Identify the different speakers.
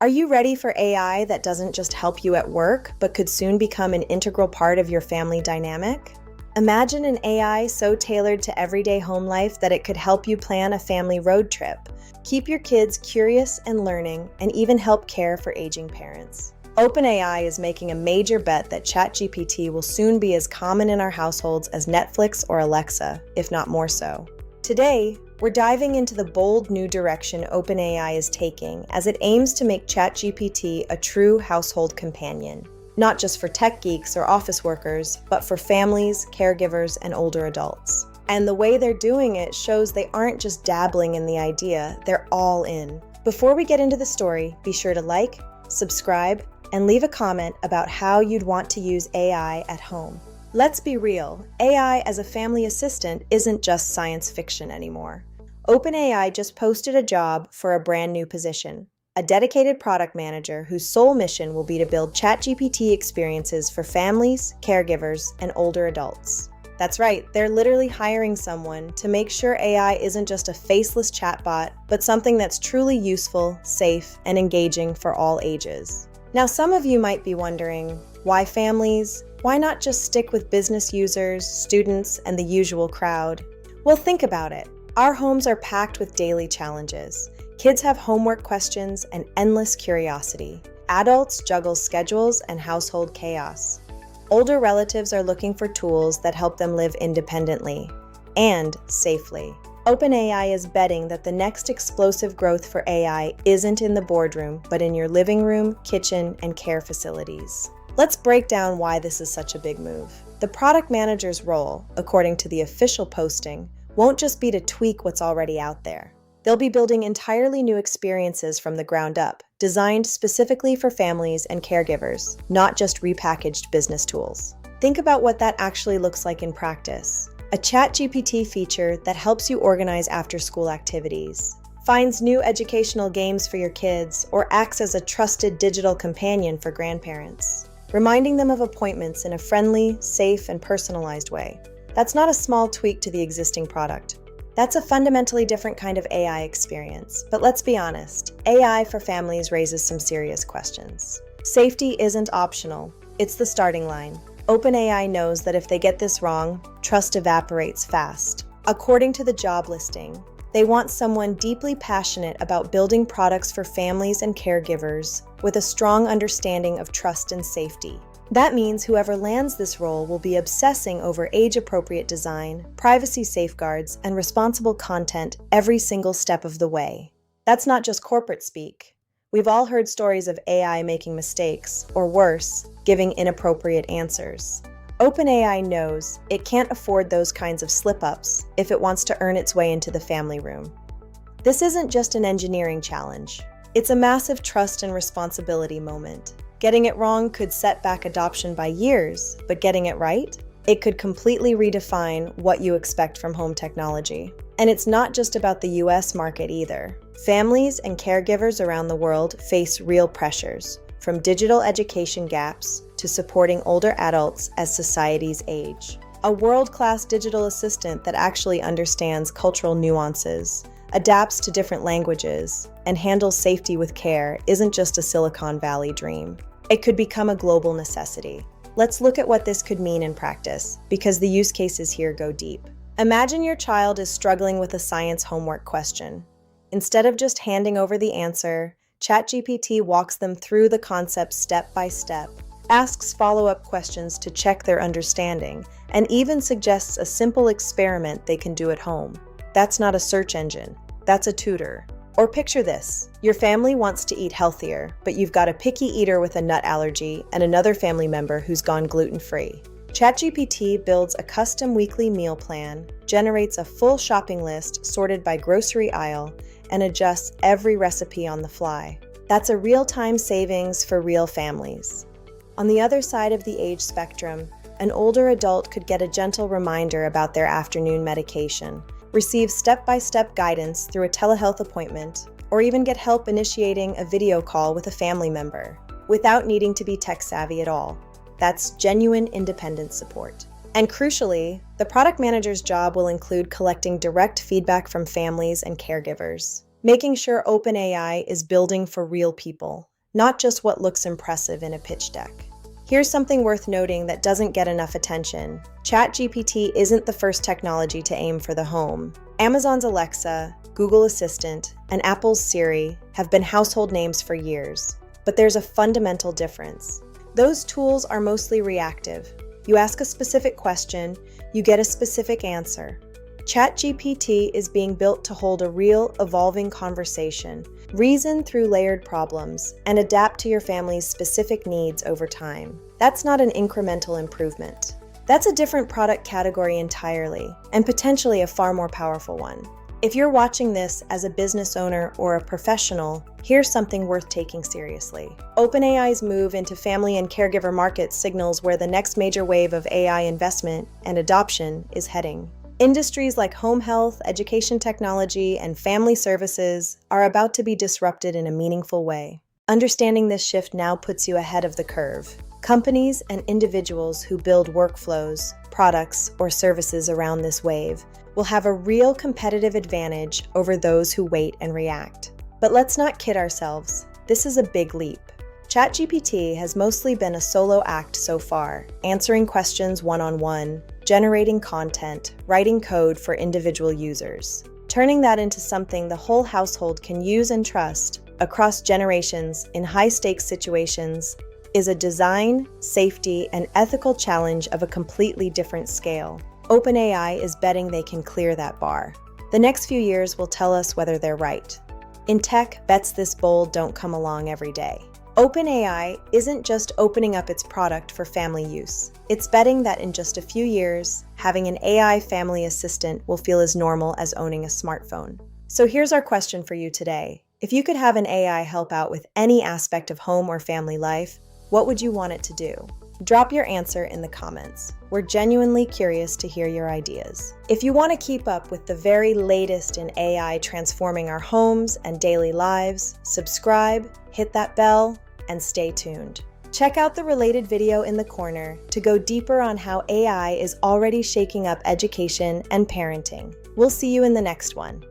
Speaker 1: Are you ready for AI that doesn't just help you at work, but could soon become an integral part of your family dynamic? Imagine an AI so tailored to everyday home life that it could help you plan a family road trip, keep your kids curious and learning, and even help care for aging parents. OpenAI is making a major bet that ChatGPT will soon be as common in our households as Netflix or Alexa, if not more so. Today, we're diving into the bold new direction OpenAI is taking as it aims to make ChatGPT a true household companion, not just for tech geeks or office workers, but for families, caregivers, and older adults. And the way they're doing it shows they aren't just dabbling in the idea, they're all in. Before we get into the story, be sure to like, subscribe, and leave a comment about how you'd want to use AI at home. Let's be real, AI as a family assistant isn't just science fiction anymore. OpenAI just posted a job for a brand new position, a dedicated product manager whose sole mission will be to build ChatGPT experiences for families, caregivers, and older adults. That's right, they're literally hiring someone to make sure AI isn't just a faceless chatbot, but something that's truly useful, safe, and engaging for all ages. Now, some of you might be wondering, why families? Why not just stick with business users, students, and the usual crowd? Well, think about it. Our homes are packed with daily challenges. Kids have homework questions and endless curiosity. Adults juggle schedules and household chaos. Older relatives are looking for tools that help them live independently and safely. OpenAI is betting that the next explosive growth for AI isn't in the boardroom, but in your living room, kitchen, and care facilities. Let's break down why this is such a big move. The product manager's role, according to the official posting, won't just be to tweak what's already out there. They'll be building entirely new experiences from the ground up, designed specifically for families and caregivers, not just repackaged business tools. Think about what that actually looks like in practice. A ChatGPT feature that helps you organize after-school activities, finds new educational games for your kids, or acts as a trusted digital companion for grandparents, reminding them of appointments in a friendly, safe, and personalized way. That's not a small tweak to the existing product. That's a fundamentally different kind of AI experience. But let's be honest, AI for families raises some serious questions. Safety isn't optional, it's the starting line. OpenAI knows that if they get this wrong, trust evaporates fast. According to the job listing, they want someone deeply passionate about building products for families and caregivers with a strong understanding of trust and safety. That means whoever lands this role will be obsessing over age-appropriate design, privacy safeguards, and responsible content every single step of the way. That's not just corporate speak. We've all heard stories of AI making mistakes, or worse, giving inappropriate answers. OpenAI knows it can't afford those kinds of slip-ups if it wants to earn its way into the family room. This isn't just an engineering challenge. It's a massive trust and responsibility moment. Getting it wrong could set back adoption by years, but getting it right? It could completely redefine what you expect from home technology. And it's not just about the US market either. Families and caregivers around the world face real pressures, from digital education gaps to supporting older adults as societies age. A world-class digital assistant that actually understands cultural nuances, adapts to different languages, and handles safety with care isn't just a Silicon Valley dream. It could become a global necessity. Let's look at what this could mean in practice, because the use cases here go deep. Imagine your child is struggling with a science homework question. Instead of just handing over the answer, ChatGPT walks them through the concept step by step, asks follow-up questions to check their understanding, and even suggests a simple experiment they can do at home. That's not a search engine, that's a tutor. Or picture this, your family wants to eat healthier, but you've got a picky eater with a nut allergy and another family member who's gone gluten-free. ChatGPT builds a custom weekly meal plan, generates a full shopping list sorted by grocery aisle, and adjusts every recipe on the fly. That's a real-time savings for real families. On the other side of the age spectrum, an older adult could get a gentle reminder about their afternoon medication, receive step-by-step guidance through a telehealth appointment, or even get help initiating a video call with a family member, without needing to be tech-savvy at all. That's genuine independent support. And crucially, the product manager's job will include collecting direct feedback from families and caregivers. making sure OpenAI is building for real people, not just what looks impressive in a pitch deck. Here's something worth noting that doesn't get enough attention. ChatGPT isn't the first technology to aim for the home. Amazon's Alexa, Google Assistant, and Apple's Siri have been household names for years. But there's a fundamental difference. Those tools are mostly reactive. You ask a specific question, you get a specific answer. ChatGPT is being built to hold a real, evolving conversation, reason through layered problems, and adapt to your family's specific needs over time. That's not an incremental improvement. That's a different product category entirely, and potentially a far more powerful one. If you're watching this as a business owner or a professional, here's something worth taking seriously. OpenAI's move into family and caregiver markets signals where the next major wave of AI investment and adoption is heading. Industries like home health, education technology, and family services are about to be disrupted in a meaningful way. Understanding this shift now puts you ahead of the curve. Companies and individuals who build workflows, products, or services around this wave will have a real competitive advantage over those who wait and react. But let's not kid ourselves. This is a big leap. ChatGPT has mostly been a solo act so far, answering questions one-on-one, generating content, writing code for individual users. Turning that into something the whole household can use and trust across generations in high-stakes situations is a design, safety, and ethical challenge of a completely different scale. OpenAI is betting they can clear that bar. The next few years will tell us whether they're right. In tech, bets this bold don't come along every day. OpenAI isn't just opening up its product for family use. It's betting that in just a few years, having an AI family assistant will feel as normal as owning a smartphone. So here's our question for you today. If you could have an AI help out with any aspect of home or family life, what would you want it to do? Drop your answer in the comments. We're genuinely curious to hear your ideas. If you want to keep up with the very latest in AI transforming our homes and daily lives, subscribe, hit that bell, and stay tuned. Check out the related video in the corner to go deeper on how AI is already shaking up education and parenting. We'll see you in the next one.